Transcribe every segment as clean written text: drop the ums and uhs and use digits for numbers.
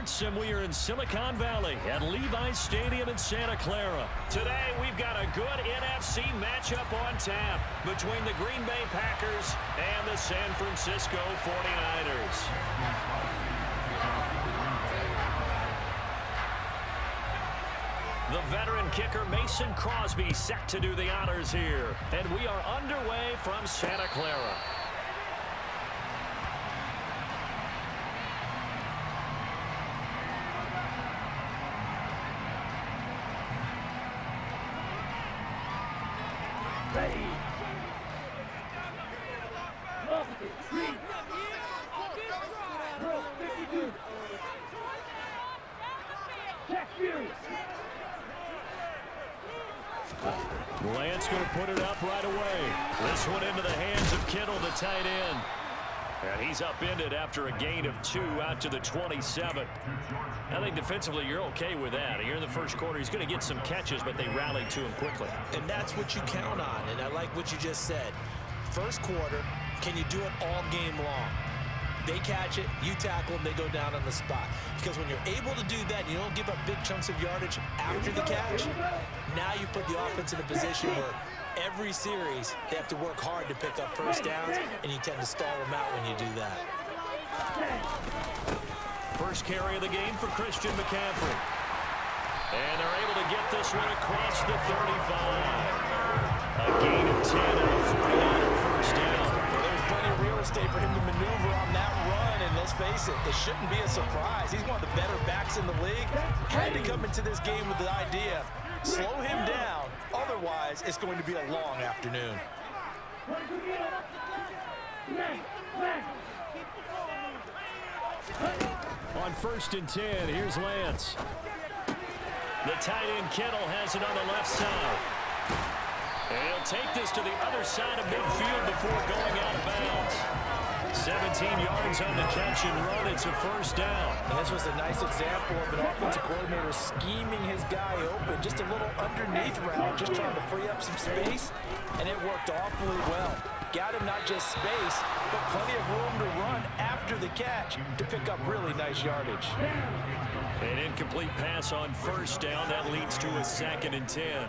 Sports, and we are in Silicon Valley at Levi's Stadium in Santa Clara. Today, we've got a good NFC matchup on tap between the Green Bay Packers and the San Francisco 49ers. The veteran kicker Mason Crosby set to do the honors here. And we are underway from Santa Clara. Ready. Lance going to put it up right away. This one into the hands of Kittle, the tight end. And he's upended after a gain of 2 out to the 27. I think defensively you're okay with that. Here in the first quarter, he's going to get some catches, but they rallied to him quickly. And that's what you count on, and I like what you just said. First quarter, can you do it all game long? They catch it, you tackle them, they go down on the spot. Because when you're able to do that, you don't give up big chunks of yardage after the catch, now you put the offense in a position where every series they have to work hard to pick up first downs, and you tend to stall them out when you do that. First carry of the game for Christian McCaffrey. And they're able to get this one across the 35. A gain of 10 and a 49er first down. Well, there's plenty of real estate for him to maneuver on that run, and let's face it, it shouldn't be a surprise. He's one of the better backs in the league. Had to come into this game with the idea, slow him down, otherwise it's going to be a long afternoon. On 1st and 10, here's Lance. The tight end Kittle has it on the left side. And he'll take this to the other side of midfield before going out of bounds. 17 yards on the catch and run. It's a first down. And this was a nice example of an offensive coordinator scheming his guy open. Just a little underneath route, just trying to free up some space. And it worked awfully well. Got him not just space, but plenty of room to run after the catch to pick up really nice yardage. An incomplete pass on first down. That leads to a 2nd and 10.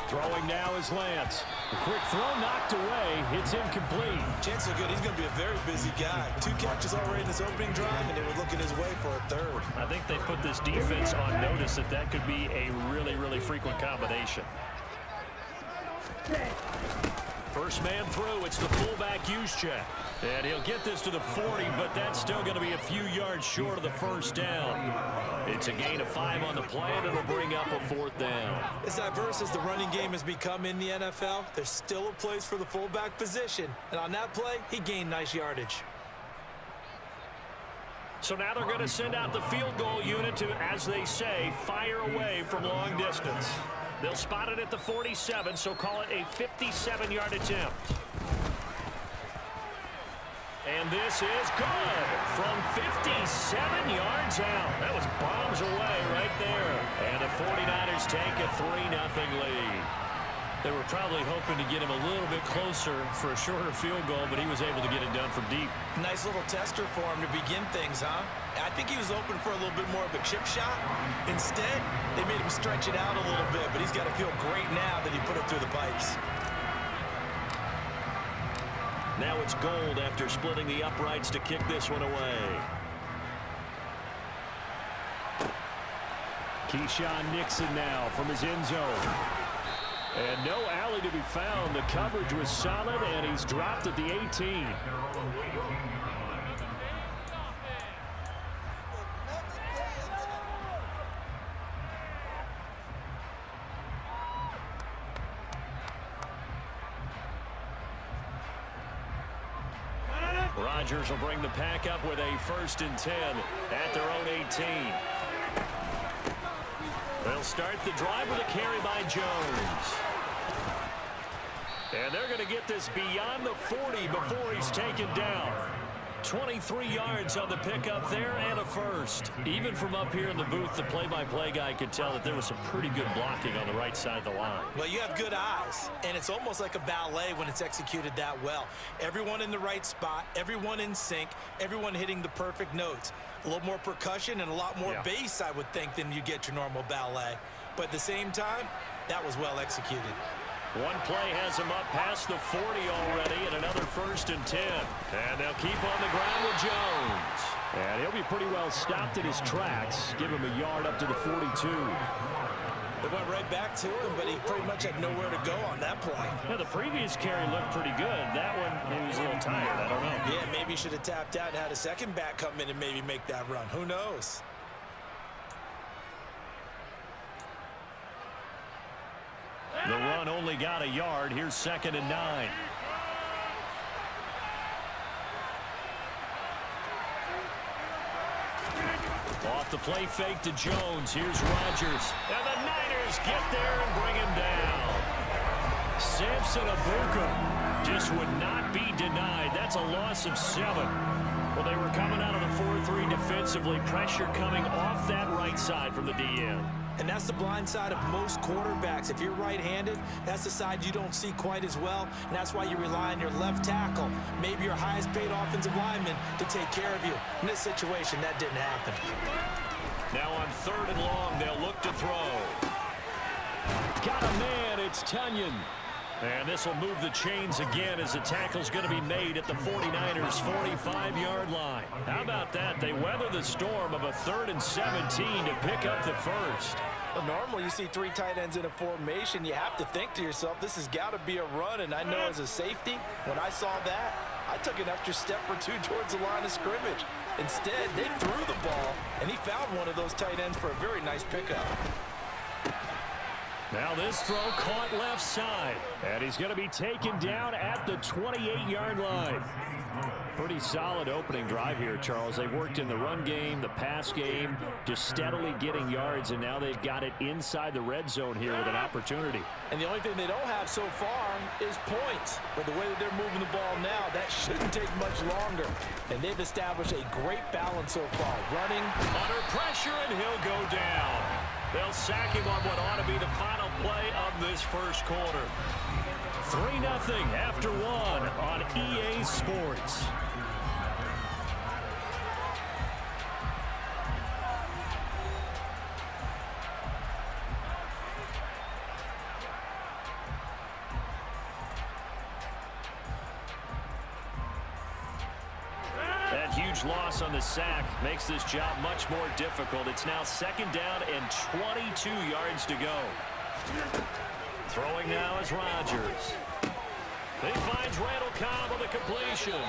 Throwing now is Lance. A quick throw knocked away. It's incomplete. Chances are good. He's going to be a very busy guy. 2 catches already in this opening drive, and they were looking his way for a 3rd. I think they put this defense on notice that could be a really, really frequent combination. First man through. It's the fullback use check. And he'll get this to the 40, but that's still going to be a few yards short of the first down. It's a gain of 5 on the play, and it'll bring up a 4th down. As diverse as the running game has become in the NFL, there's still a place for the fullback position. And on that play, he gained nice yardage. So now they're going to send out the field goal unit to, as they say, fire away from long distance. They'll spot it at the 47, so call it a 57-yard attempt. And this is good from 57 yards out. That was bombs away right there. And the 49ers take a 3-0 lead. They were probably hoping to get him a little bit closer for a shorter field goal, but he was able to get it done from deep. Nice little tester for him to begin things, huh? I think he was open for a little bit more of a chip shot. Instead, they made him stretch it out a little bit, but he's got to feel great now that he put it through the pipes. Now it's Gold after splitting the uprights to kick this one away. Keyshawn Nixon now from his end zone. And no alley to be found. The coverage was solid, and he's dropped at the 18. Rodgers will bring the pack up with a 1st and 10 at their own 18. They'll start the drive with a carry by Jones. And they're going to get this beyond the 40 before he's taken down. 23 yards on the pickup there and a first. Even from up here in the booth, the play-by-play guy could tell that there was some pretty good blocking on the right side of the line. Well, you have good eyes, and it's almost like a ballet when it's executed that well. Everyone in the right spot, everyone in sync, everyone hitting the perfect notes. A little more percussion and a lot more bass, I would think, than you get your normal ballet. But at the same time, that was well executed. One play has him up past the 40 already, and another 1st and 10. And they'll keep on the ground with Jones. And he'll be pretty well stopped in his tracks. Give him a yard up to the 42. They went right back to him, but he pretty much had nowhere to go on that play. Yeah, the previous carry looked pretty good. That one, he was a little tired. I don't know. Yeah, maybe he should have tapped out and had a second back come in and maybe make that run. Who knows? The run only got a yard. Here's 2nd and 9. Off the play fake to Jones. Here's Rodgers. And the Niners get there and bring him down. Samson Abuka just would not be denied. That's a loss of 7. Well, they were coming out of the 4-3 defensively. Pressure coming off that right side from the DN. And that's the blind side of most quarterbacks. If you're right-handed, that's the side you don't see quite as well. And that's why you rely on your left tackle, maybe your highest-paid offensive lineman, to take care of you. In this situation, that didn't happen. Now on 3rd and long, they'll look to throw. Got a man. It's Tunyon. And this will move the chains again as the tackle's going to be made at the 49ers' 45-yard line. How about that? They weather the storm of a 3rd and 17 to pick up the first. Well, normally you see 3 tight ends in a formation. You have to think to yourself, this has got to be a run. And I know as a safety, when I saw that, I took an extra step or 2 towards the line of scrimmage. Instead, they threw the ball, and he found one of those tight ends for a very nice pickup. Now this throw caught left side. And he's going to be taken down at the 28-yard line. Pretty solid opening drive here, Charles. They've worked in the run game, the pass game, just steadily getting yards, and now they've got it inside the red zone here with an opportunity. And the only thing they don't have so far is points. But the way that they're moving the ball now, that shouldn't take much longer. And they've established a great balance so far. Running under pressure, and he'll go down. They'll sack him on what ought to be the final play of this first quarter. 3-0 after 1 on EA Sports. That huge loss on the sack makes this job much more difficult. It's now 2nd down and 22 yards to go. Throwing now is Rodgers. He finds Randall Cobb on the completion.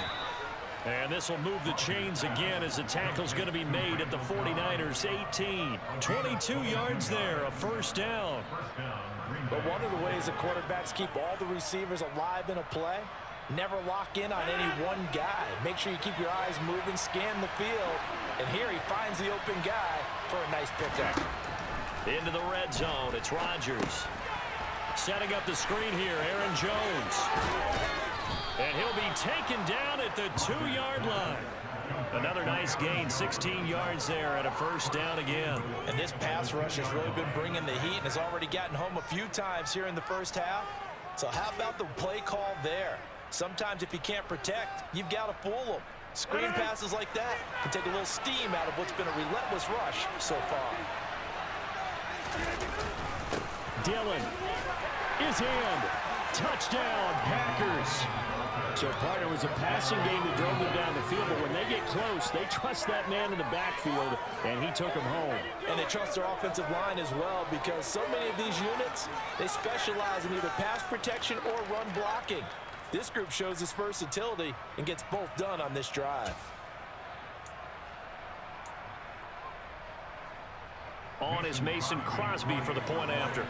And this will move the chains again as the tackle's going to be made at the 49ers' 18. 22 yards there, a 1st down. But one of the ways the quarterbacks keep all the receivers alive in a play, never lock in on any one guy. Make sure you keep your eyes moving, scan the field. And here he finds the open guy for a nice pickup. Into the red zone, it's Rodgers. Setting up the screen here, Aaron Jones. And he'll be taken down at the 2-yard line. Another nice gain, 16 yards there and a 1st down again. And this pass rush has really been bringing the heat and has already gotten home a few times here in the first half. So how about the play call there? Sometimes if you can't protect, you've got to fool them. Screen passes like that can take a little steam out of what's been a relentless rush so far. Dillon is in. Touchdown, Packers. So, partner, was a passing game that drove them down the field, but when they get close, they trust that man in the backfield, and he took them home. And they trust their offensive line as well, because so many of these units, they specialize in either pass protection or run blocking. This group shows its versatility and gets both done on this drive. On is Mason Crosby for the point after.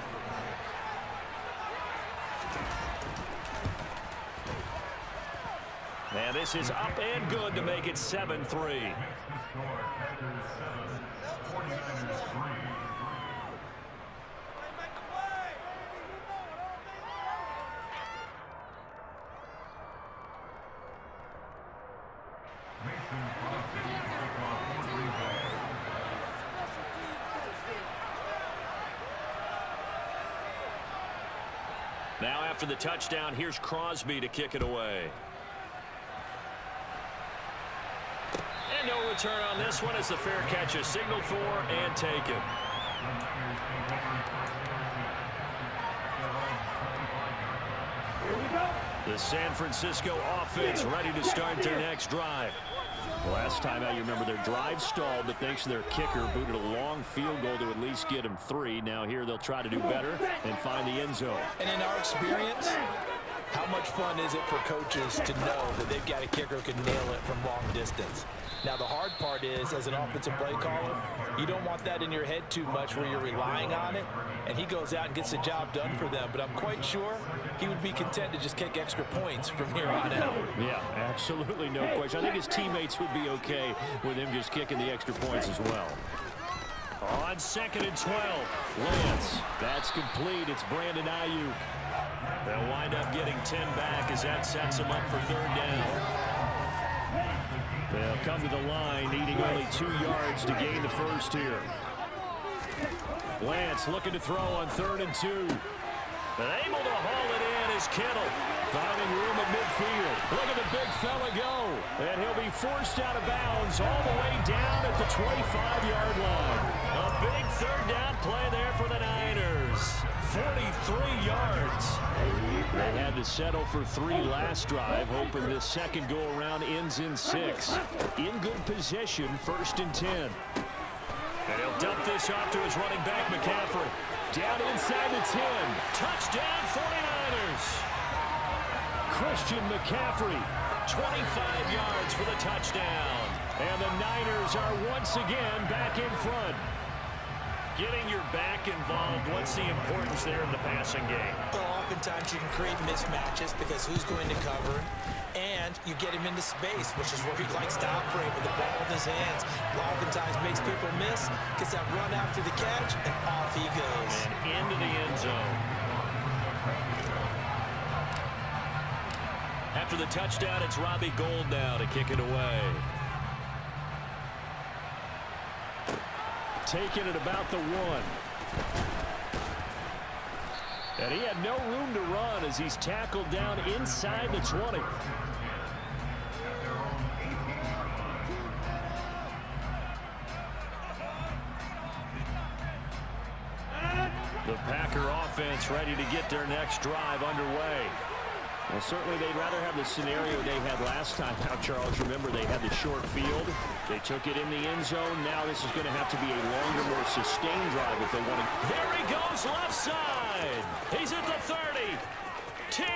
And this is up and good to make it 7-3. Now after the touchdown, here's Crosby to kick it away. And no return on this one as the fair catch is signaled for and taken. The San Francisco offense ready to start their next drive. Last time out, you remember their drive stalled, but thanks to their kicker, booted a long field goal to at least get them 3. Now here they'll try to do better and find the end zone. And in our experience, how much fun is it for coaches to know that they've got a kicker who can nail it from long distance? Now, the hard part is, as an offensive play caller, you don't want that in your head too much where you're relying on it, and he goes out and gets the job done for them. But I'm quite sure he would be content to just kick extra points from here on out. Yeah, absolutely no question. I think his teammates would be okay with him just kicking the extra points as well. On 2nd and 12, Lance. That's complete. It's Brandon Ayuk. They'll wind up getting 10 back as that sets them up for 3rd down. They'll come to the line, needing only 2 yards to gain the first here. Lance looking to throw on 3rd and 2. But able to haul it in is Kittle. Finding room at midfield. Look at the big fella go. And he'll be forced out of bounds all the way down at the 25-yard line. A big 3rd down play there for the Niners. 43 yards. They had to settle for 3 last drive, hoping this second go-around ends in 6. In good position, 1st and 10. And he'll dump this off to his running back, McCaffrey. Down inside the 10. Touchdown, 49ers. Christian McCaffrey, 25 yards for the touchdown. And the Niners are once again back in front. Getting your back involved, what's the importance there in the passing game? Well, oftentimes you can create mismatches because who's going to cover, and you get him into space, which is where he likes to operate with the ball in his hands. Oftentimes makes people miss, gets that run after the catch, and off he goes. And into the end zone. After the touchdown, it's Robbie Gould now to kick it away. Taking it about the 1. And he had no room to run as he's tackled down inside the 20. The Packer offense ready to get their next drive underway. Well, certainly they'd rather have the scenario they had last time out, Charles. Remember, they had the short field. They took it in the end zone. Now this is going to have to be a longer, more sustained drive if they want to. There he goes, left side. He's at the 30. 10.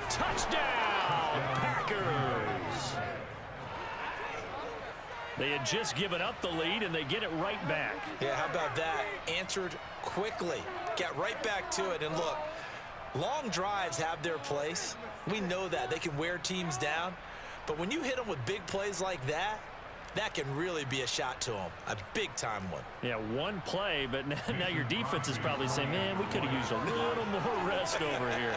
Touchdown, Packers. They had just given up the lead, and they get it right back. Yeah, how about that? Answered quickly. Got right back to it, and look. Long drives have their place. We know that. They can wear teams down. But when you hit them with big plays like that, that can really be a shot to them. A big-time one. Yeah, one play, but now your defense is probably saying, man, we could have used a little more rest over here.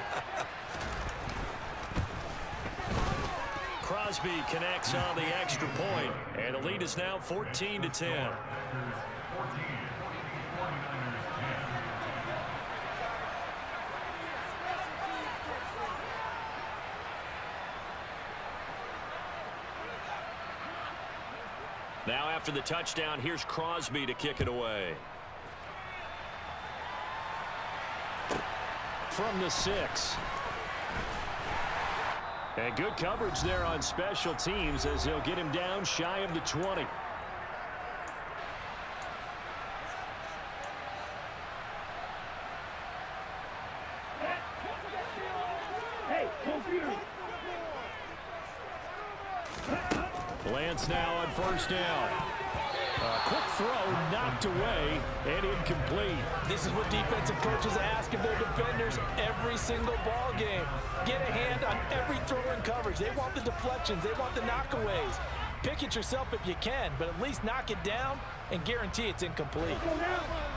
Crosby connects on the extra point, and the lead is now 14-10. Now after the touchdown, here's Crosby to kick it away. From the 6. And good coverage there on special teams as they'll get him down shy of the 20. Lance now on 1st down. Quick throw knocked away and incomplete. This is what defensive coaches ask of their defenders every single ball game. Get a hand on every throw in coverage. They want the deflections. They want the knockaways. Pick it yourself if you can, but at least knock it down and guarantee it's incomplete.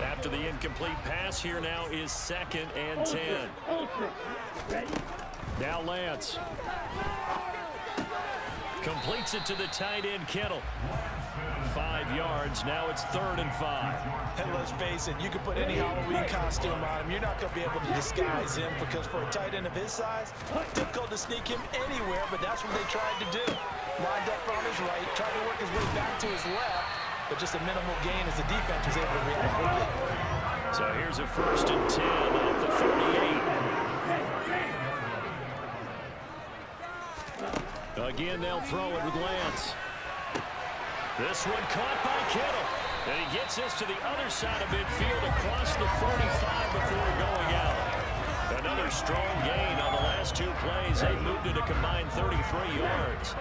After the incomplete pass, here now is 2nd and 10. Now Lance. Completes it to the tight end, Kittle. 5 yards. Now it's 3rd and 5. And let's face it, you can put any Halloween costume on him. You're not going to be able to disguise him because for a tight end of his size, difficult to sneak him anywhere, but that's what they tried to do. Lined up on his right, tried to work his way back to his left, but just a minimal gain as the defense was able to react quickly. So here's a 1st and 10 at the 38. Again, they'll throw it with Lance. This one caught by Kittle. And he gets this to the other side of midfield across the 45 before going out. Another strong gain on the last 2 plays. They moved it a combined 33 yards.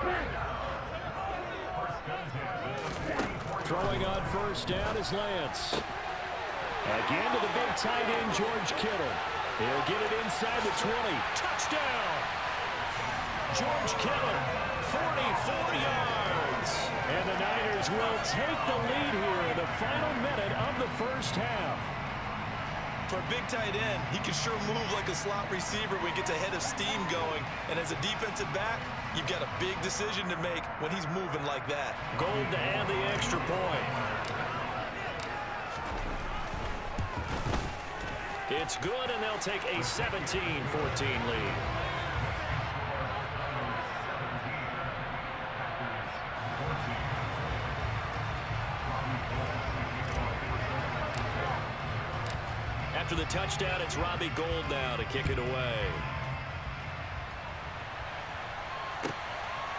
Throwing on 1st down is Lance. Again to the big tight end, George Kittle. He'll get it inside the 20. Touchdown! George Kittle, 44 yards. And the Niners will take the lead here in the final minute of the 1st half. For a big tight end, he can sure move like a slot receiver when he gets a head of steam going. And as a defensive back, you've got a big decision to make when he's moving like that. Gold to add the extra point. It's good, and they'll take a 17-14 lead. After the touchdown, it's Robbie Gould now to kick it away.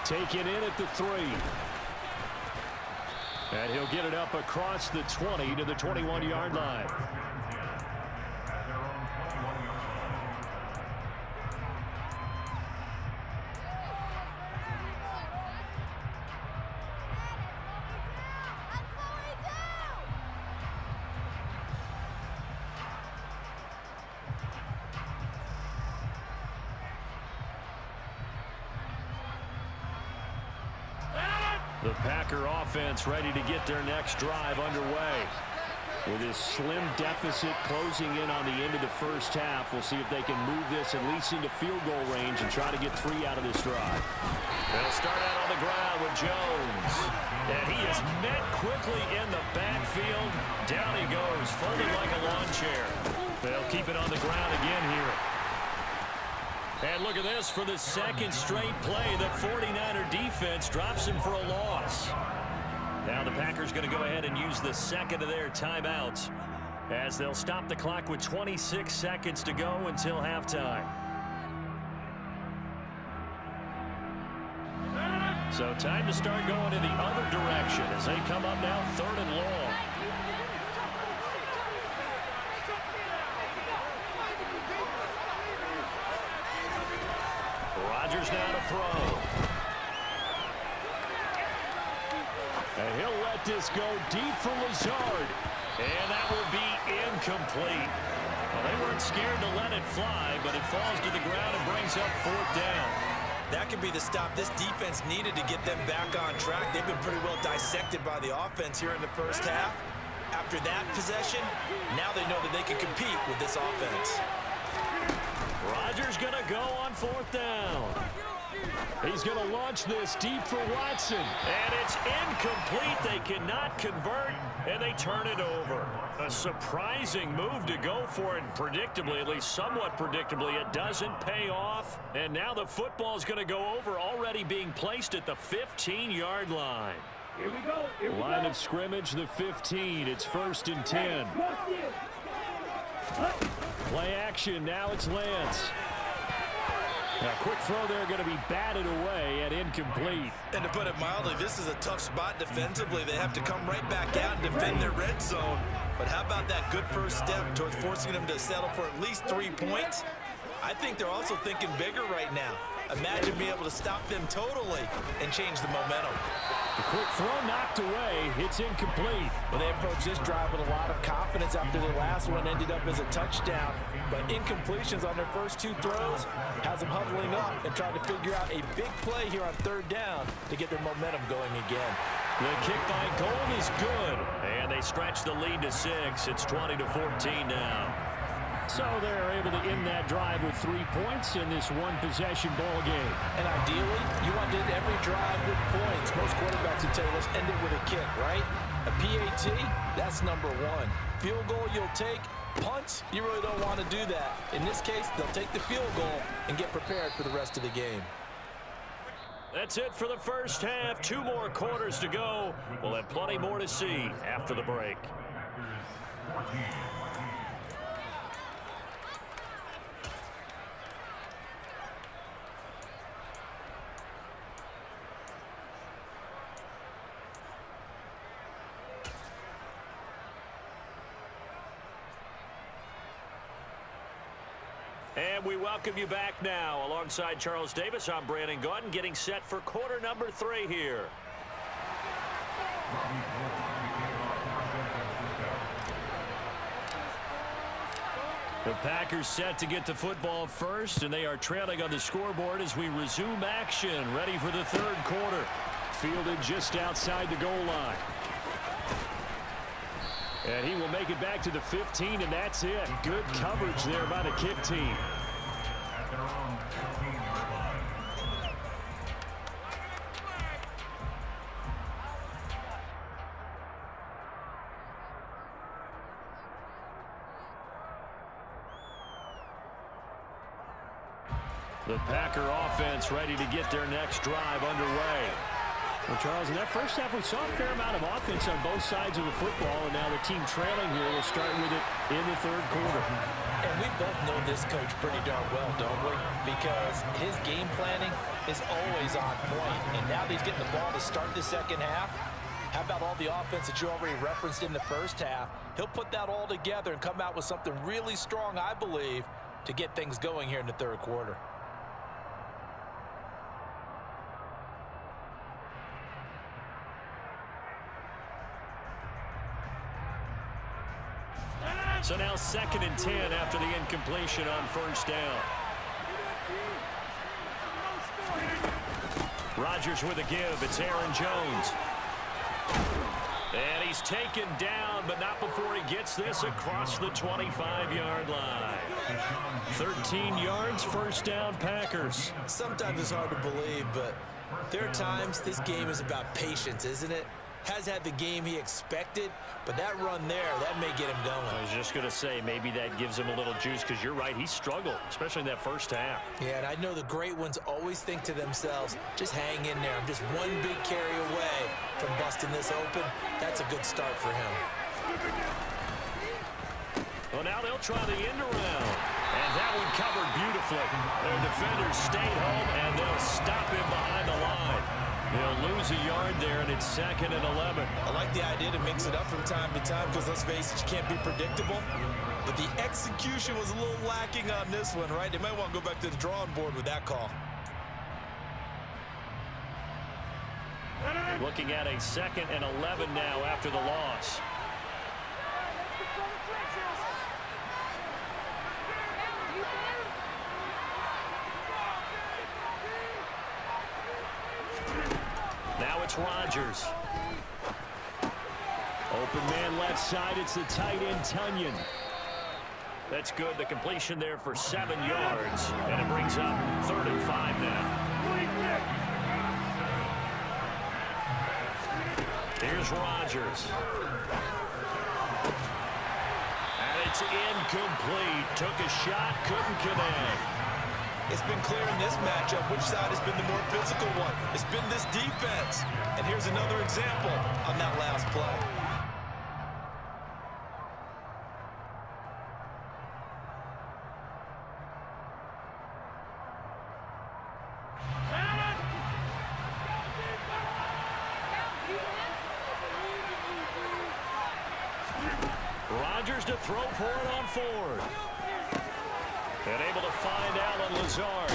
Taken in at the 3. And he'll get it up across the 20 to the 21-yard line. The Packer offense ready to get their next drive underway. With this slim deficit closing in on the end of the 1st half, we'll see if they can move this at least into field goal range and try to get 3 out of this drive. They'll start out on the ground with Jones. And he is met quickly in the backfield. Down he goes, folded like a lawn chair. They'll keep it on the ground again here. And look at this, for the 2nd straight play, the 49er defense drops him for a loss. Now the Packers going to go ahead and use the 2nd of their timeouts as they'll stop the clock with 26 seconds to go until halftime. So time to start going in the other direction as they come up now 3rd and long. Rodgers now to throw. And he'll let this go deep for Lazard. And that will be incomplete. Well, they weren't scared to let it fly, but it falls to the ground and brings up 4th down. That could be the stop this defense needed to get them back on track. They've been pretty well dissected by the offense here in the 1st half. After that possession, now they know that they can compete with this offense. Rodgers going to go on 4th down. He's going to launch this deep for Watson. And it's incomplete. They cannot convert, and they turn it over. A surprising move to go for it. Predictably, at least somewhat predictably, it doesn't pay off. And now the football is going to go over, already being placed at the 15-yard line. Here we go. Line of scrimmage, the 15. It's 1st and 10. Play action. Now it's Lance. Now, quick throw there going to be batted away and incomplete. And to put it mildly, this is a tough spot defensively. They have to come right back out and defend their red zone. But how about that good first step towards forcing them to settle for at least 3 points? I think they're also thinking bigger right now. Imagine being able to stop them totally and change the momentum. The quick throw knocked away. It's incomplete. Well, they approached this drive with a lot of confidence after their last one ended up as a touchdown. But incompletions on their first 2 throws has them huddling up and trying to figure out a big play here on 3rd down to get their momentum going again. The kick by Gould is good. And they stretch the lead to 6. It's 20-14 now. So they're able to end that drive with 3 points in this one-possession ball game. And ideally, you want to end every drive with points. Most quarterbacks would tell you, let's end it with a kick, right? A PAT, that's number one. Field goal you'll take. Punts, you really don't want to do that. In this case, they'll take the field goal and get prepared for the rest of the game. That's it for the first half. 2 more quarters to go. We'll have plenty more to see after the break. And we welcome you back now. Alongside Charles Davis, I'm Brandon Gaudin, getting set for quarter number 3 here. The Packers set to get the football first, and they are trailing on the scoreboard as we resume action, ready for the third quarter. Fielded just outside the goal line. And he will make it back to the 15, and that's it. Good coverage there by the kick team. The Packer offense ready to get their next drive underway. Well, Charles, in that first half, we saw a fair amount of offense on both sides of the football, and now the team trailing here will start with it in the third quarter. And we both know this coach pretty darn well, don't we? Because his game planning is always on point, and now that he's getting the ball to start the second half, how about all the offense that you already referenced in the first half? He'll put that all together and come out with something really strong, I believe, to get things going here in the third quarter. So now 2nd and 10 after the incompletion on first down. Rodgers with a give. It's Aaron Jones. And he's taken down, but not before he gets this across the 25-yard line. 13 yards, first down, Packers. Sometimes it's hard to believe, but there are times this game is about patience, isn't it? Has had the game he expected, but that run there, that may get him going. I was just going to say, maybe that gives him a little juice, because you're right, he struggled, especially in that first half. Yeah, and I know the great ones always think to themselves, just hang in there. I'm just one big carry away from busting this open. That's a good start for him. Well, now they'll try the end around. And that one covered beautifully. Their defenders stayed home, and they'll stop him behind the line. They'll lose a yard there, and it's 2nd and 11. I like the idea to mix it up from time to time because, let's face it, you can't be predictable. But the execution was a little lacking on this one, right? They might want to go back to the drawing board with that call. Looking at a 2nd and 11 now after the loss. Now it's Rodgers. Open man left side. It's the tight end, Tunyon. That's good. The completion there for 7 yards. And it brings up 3rd and 5 now. Here's Rodgers. And it's incomplete. Took a shot, couldn't connect. It's been clear in this matchup which side has been the more physical one. It's been this defense. And here's another example on that last play. Rodgers to throw for it on 4th. And able to find Allen Lazard.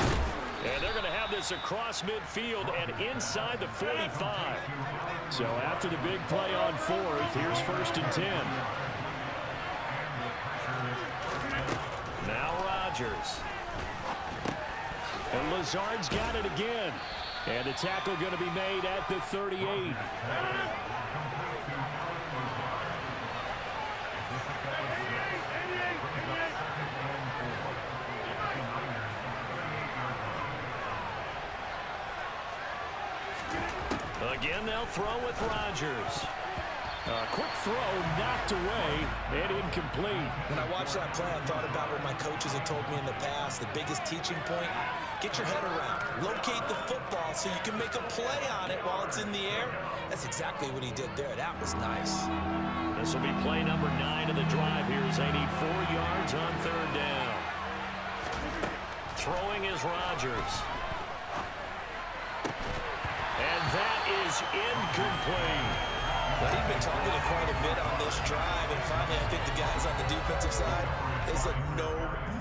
And they're going to have this across midfield and inside the 45. So after the big play on 4th, here's 1st and 10. Now Rodgers. And Lazard's got it again. And the tackle going to be made at the 38. Again, they'll throw with Rodgers. Quick throw, knocked away, and incomplete. When I watched that play, I thought about what my coaches had told me in the past. The biggest teaching point, get your head around. Locate the football so you can make a play on it while it's in the air. That's exactly what he did there. That was nice. This will be play number 9 of the drive here as they need 4 yards on third down. Throwing is Rodgers. And that is incomplete. Well, he'd been targeted quite a bit on this drive, and finally I think the guys on the defensive side, they said no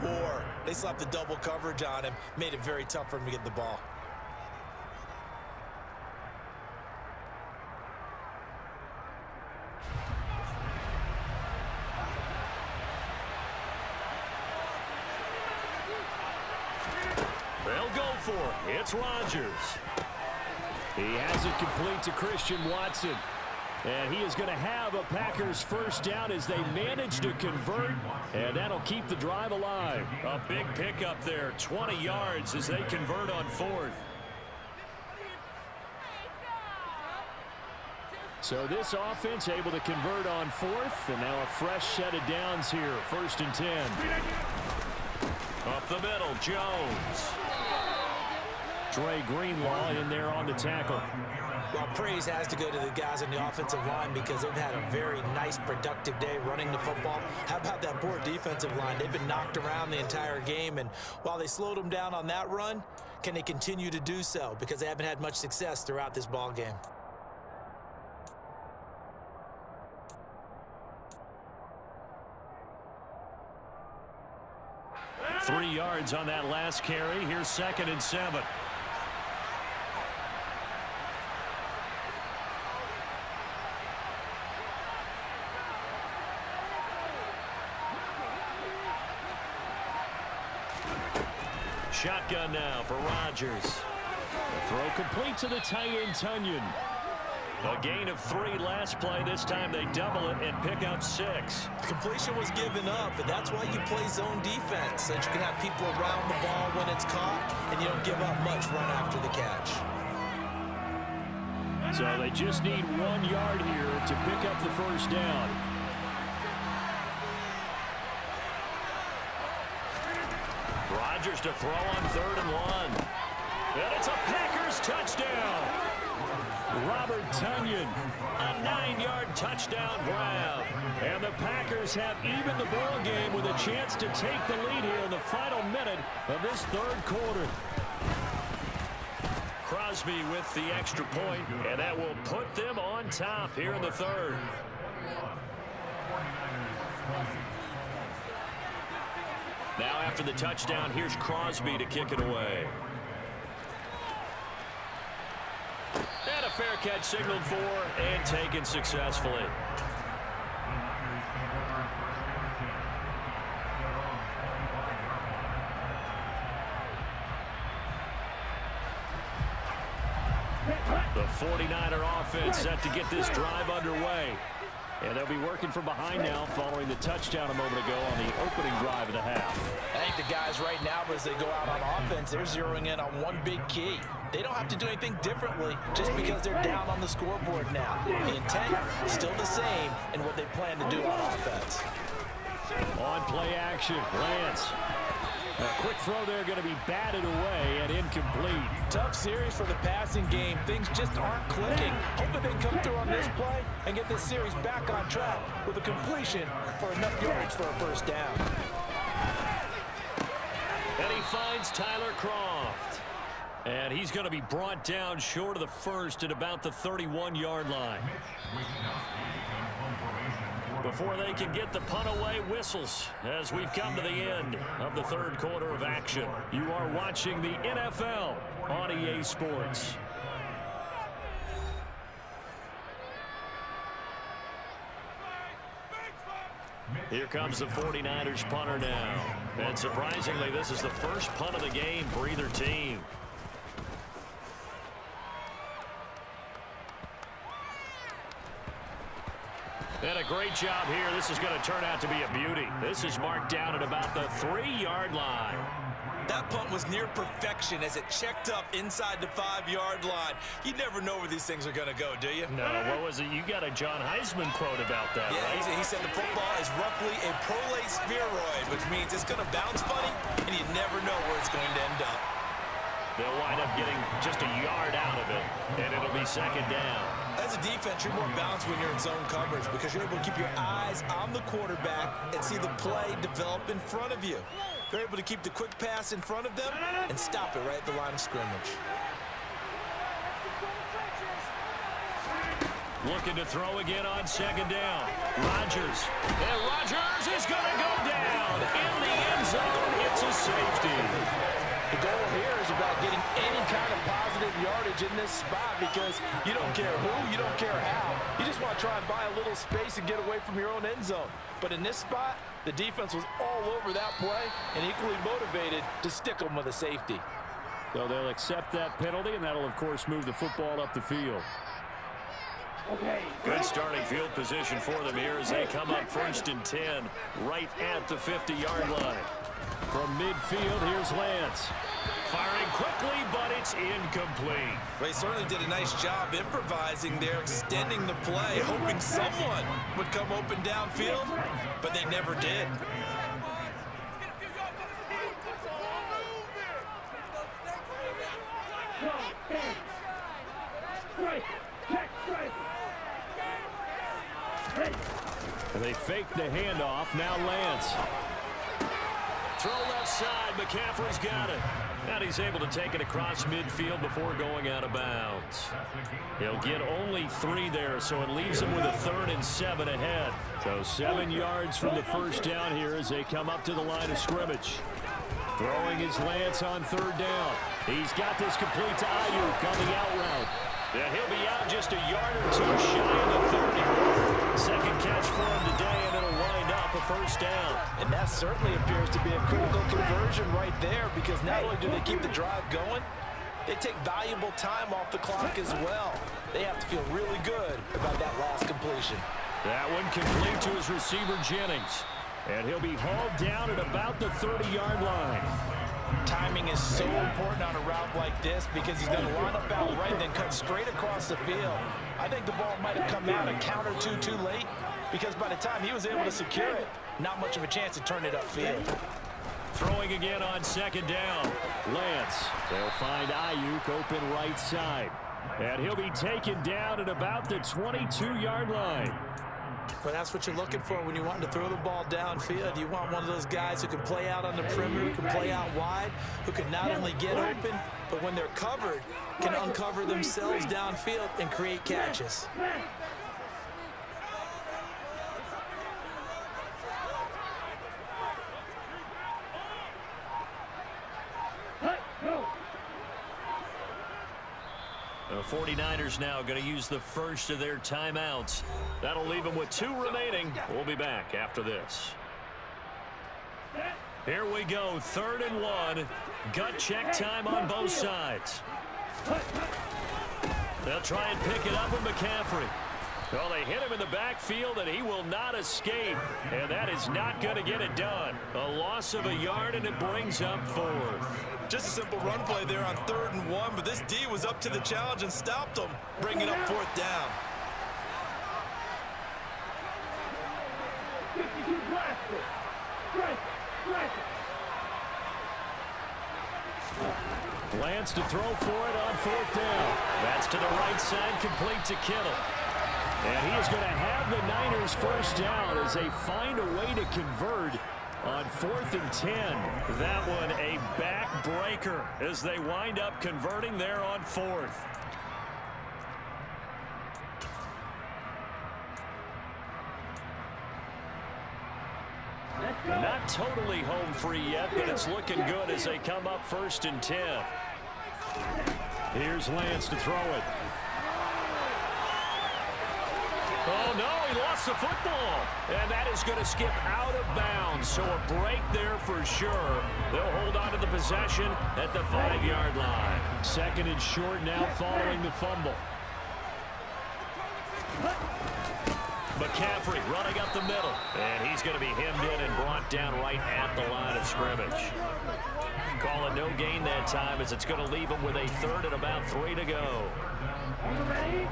more. They slapped the double coverage on him, made it very tough for him to get the ball. They'll go for it. It's Rodgers. He has it complete to Christian Watson. And he is going to have a Packers first down as they manage to convert, and that'll keep the drive alive. A big pickup there, 20 yards as they convert on 4th. So this offense able to convert on 4th, and now a fresh set of downs here, 1st and 10. Up the middle, Jones. Dre Greenlaw in there on the tackle. Well, praise has to go to the guys on the offensive line because they've had a very nice, productive day running the football. How about that poor defensive line? They've been knocked around the entire game, and while they slowed them down on that run, can they continue to do so? Because they haven't had much success throughout this ball game. Three yards on that last carry. Here's 2nd and 7. Shotgun now for Rodgers. The throw complete to the tight end, Tunyon. A gain of 3 last play. This time they double it and pick up 6. Completion was given up, but that's why you play zone defense, so that you can have people around the ball when it's caught, and you don't give up much run after the catch. So they just need 1 yard here to pick up the first down. Rodgers to throw on 3rd and 1. And it's a Packers touchdown. Robert Tunyon. A 9-yard touchdown grab. And the Packers have evened the ball game with a chance to take the lead here in the final minute of this 3rd quarter. Crosby with the extra point, and that will put them on top here in the 3rd. Now after the touchdown, here's Crosby to kick it away. And a fair catch signaled for and taken successfully. The 49er offense set to get this drive underway. And they'll be working from behind now following the touchdown a moment ago on the opening drive of the half. I think the guys right now, as they go out on offense, they're zeroing in on one big key. They don't have to do anything differently just because they're down on the scoreboard now. The intent is still the same in what they plan to do on offense. On play action, Lance. A quick throw there going to be batted away and incomplete. Tough series for the passing game. Things just aren't clicking. Hoping they come through on this play and get this series back on track with a completion for enough yards for a first down. And he finds Tyler Kroft. And he's going to be brought down short of the first at about the 31-yard line. Before they can get the punt away, whistles as we've come to the end of the 3rd quarter of action. You are watching the NFL on EA Sports. Here comes the 49ers punter now. And surprisingly, this is the first punt of the game for either team. And a great job here. This is going to turn out to be a beauty. This is marked down at about the 3-yard line. That punt was near perfection as it checked up inside the 5-yard line. You never know where these things are going to go, do you? No, what was it? You got a John Heisman quote about that, yeah, right? He said the football is roughly a prolate spheroid, which means it's going to bounce funny, and you never know where it's going to end up. They'll wind up getting just a yard out of it, and it'll be second down. As a defense, you're more balanced when you're in zone coverage because you're able to keep your eyes on the quarterback and see the play develop in front of you. They're able to keep the quick pass in front of them and stop it right at the line of scrimmage. Looking to throw again on second down. Rodgers. And Rodgers is going to go down in the end zone. It's a safety. The goal here is about getting any kind of positive yardage in this spot because you don't care who, you don't care how. You just want to try and buy a little space and get away from your own end zone. But in this spot, the defense was all over that play and equally motivated to stick them with a safety. So they'll accept that penalty, and that'll, of course, move the football up the field. Good starting field position for them here as they come up 1st and 10 right at the 50-yard line. From midfield, here's Lance. Firing quickly, but it's incomplete. They certainly did a nice job improvising there, extending the play, hoping someone would come open downfield, but they never did. And they fake the handoff. Now Lance. Throw left side. McCaffrey's got it. And he's able to take it across midfield before going out of bounds. He'll get only 3 there, so it leaves him with a 3rd and 7 ahead. So 7 yards from the first down here as they come up to the line of scrimmage. Throwing his Lance on 3rd down. He's got this complete to Ayuk on the out route. Yeah, he'll be out just a yard or 2 shy of the 30. Second catch for him today, and it'll wind up a 1st down. And that certainly appears to be a critical conversion right there because not only do they keep the drive going, they take valuable time off the clock as well. They have to feel really good about that last completion. That one complete to his receiver, Jennings. And he'll be hauled down at about the 30-yard line. Timing is so important on a route like this because he's going to line up out right and then cut straight across the field. I think the ball might have come out a count or two too late because by the time he was able to secure it, not much of a chance to turn it upfield. Throwing again on 2nd down. Lance. They'll find Ayuk open right side. And he'll be taken down at about the 22-yard line. But that's what you're looking for when you want to throw the ball downfield. You want one of those guys who can play out on the perimeter, who can play out wide, who can not only get open, but when they're covered, can uncover themselves downfield and create catches. The 49ers now going to use the first of their timeouts. That'll leave them with 2 remaining. We'll be back after this. Here we go, 3rd and 1. Gut check time on both sides. They'll try and pick it up with McCaffrey. Well, they hit him in the backfield, and he will not escape. And that is not going to get it done. A loss of a yard, and it brings up 4th. Just a simple run play there on 3rd and 1, but this D was up to the challenge and stopped him, bringing up 4th down. Lance to throw for it on 4th down. That's to the right side, complete to Kittle. And he is going to have the Niners first down as they find a way to convert on 4th and 10. That one a backbreaker as they wind up converting there on 4th. Not totally home free yet, but it's looking good as they come up 1st and 10. Here's Lance to throw it. Oh, no, he lost the football. And that is going to skip out of bounds. So a break there for sure. They'll hold on to the possession at the 5-yard line. 2nd and short now following the fumble. McCaffrey running up the middle. And he's going to be hemmed in and brought down right at the line of scrimmage. Call it no gain that time as it's going to leave him with a third and about 3 to go.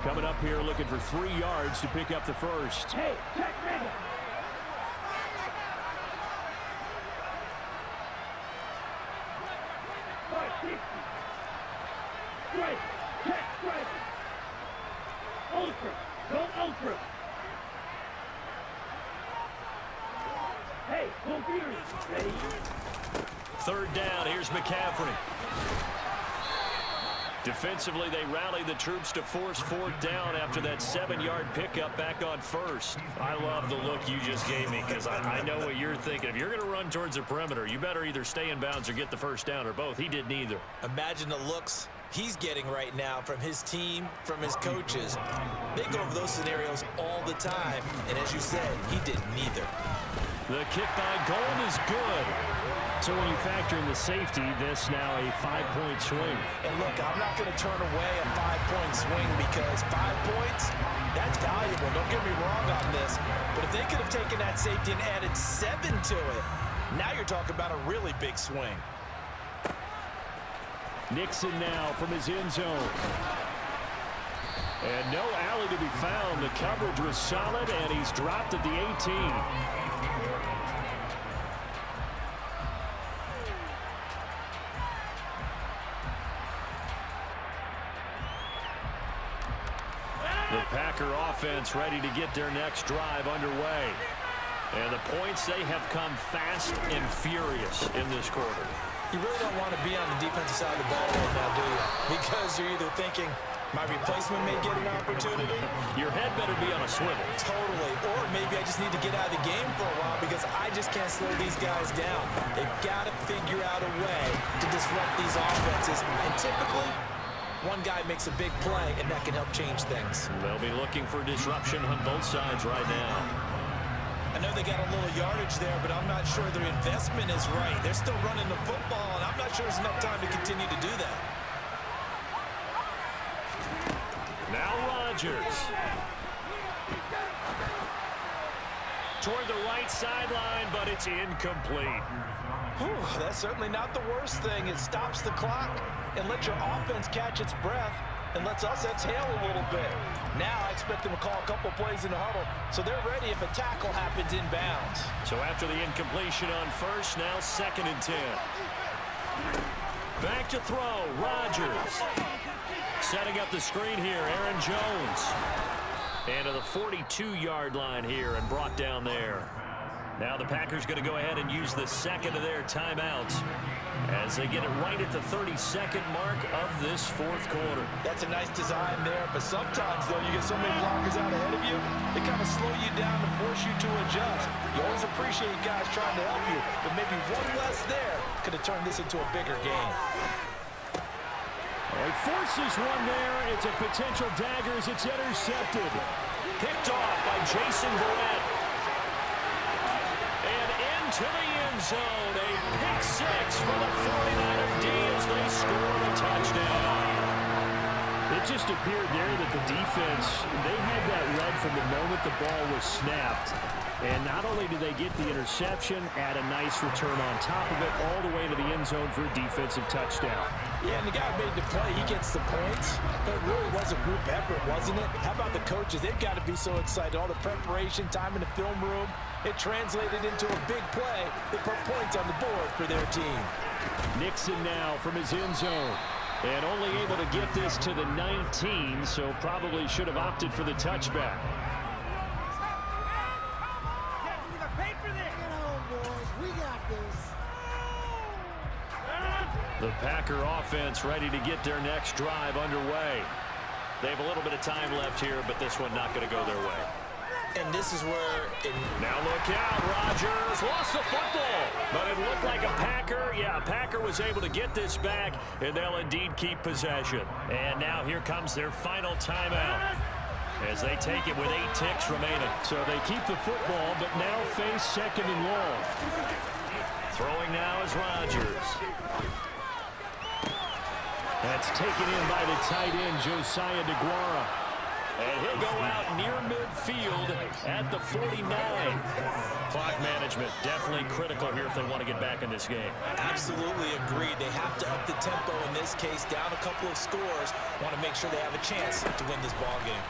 Coming up here looking for 3 yards to pick up the first. Hey, check ready. Straight, check straight. Ultra, go ultra. Hey, go furious. Ready? Third down, here's McCaffrey. Defensively, they rally the troops to force 4th down after that 7-yard pickup back on first. I love the look you just gave me because I know what you're thinking. If you're going to run towards the perimeter, you better either stay in bounds or get the first down or both. He did neither. Imagine the looks he's getting right now from his team, from his coaches. They go over those scenarios all the time, and as you said, he did neither. The kick by Gold is good. So when you factor in the safety, this now a 5-point swing. And look, I'm not going to turn away a 5-point swing because 5 points, that's valuable. Don't get me wrong on this. But if they could have taken that safety and added 7 to it, now you're talking about a really big swing. Nixon now from his end zone. And no alley to be found. The coverage was solid, and he's dropped at the 18. The Packer offense ready to get their next drive underway. And the points, they have come fast and furious in this quarter. You really don't want to be on the defensive side of the ball right now, do you? Because you're either thinking, my replacement may get an opportunity. Your head better be on a swivel. Totally. Or maybe I just need to get out of the game for a while because I just can't slow these guys down. They've got to figure out a way to disrupt these offenses. And typically, one guy makes a big play, and that can help change things. They'll be looking for disruption on both sides right now. I know they got a little yardage there, but I'm not sure their investment is right. They're still running the football, and I'm not sure there's enough time to continue to do that. Now Rodgers. Toward the right sideline, but it's incomplete. Whew, that's certainly not the worst thing. It stops the clock and lets your offense catch its breath and lets us exhale a little bit. Now I expect them to call a couple plays in the huddle, so they're ready if a tackle happens inbounds. So after the incompletion on first, now 2nd and 10. Back to throw, Rodgers. Setting up the screen here, Aaron Jones. And to the 42-yard line here and brought down there. Now the Packers going to go ahead and use the second of their timeouts as they get it right at the 32nd mark of this 4th quarter. That's a nice design there, but sometimes, though, you get so many blockers out ahead of you, they kind of slow you down and force you to adjust. You always appreciate guys trying to help you, but maybe one less there could have turned this into a bigger game. He forces one there. It's a potential dagger as it's intercepted. Picked off by Jason Verrett. And into the end zone. A pick 6 for the 49er D as they score a touchdown. It just appeared there that the defense, they had that read from the moment the ball was snapped. And not only did they get the interception, add a nice return on top of it, all the way to the end zone for a defensive touchdown. Yeah, and the guy made the play. He gets the points. But it really was a group effort, wasn't it? How about the coaches? They've got to be so excited. All the preparation, time in the film room, it translated into a big play that put points on the board for their team. Nixon now from his end zone. And only able to get this to the 19, so probably should have opted for the touchback. The Packer offense ready to get their next drive underway. They have a little bit of time left here, but this one not going to go their way. And this is where... Now look out, Rodgers lost the football, but it looked like a Packer. Yeah, a Packer was able to get this back, and they'll indeed keep possession. And now here comes their final timeout as they take it with 8 ticks remaining. So they keep the football, but now face 2nd and long. Throwing now is Rodgers. That's taken in by the tight end, Josiah DeGuara. And he'll go out near midfield at the 49. Clock management definitely critical here if they want to get back in this game. Absolutely agreed. They have to up the tempo in this case, down a couple of scores. Want to make sure they have a chance to win this ball game.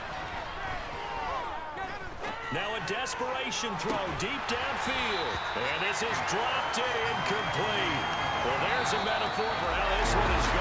Now a desperation throw deep downfield. And this is dropped and incomplete. Well, there's a metaphor for how this one is going.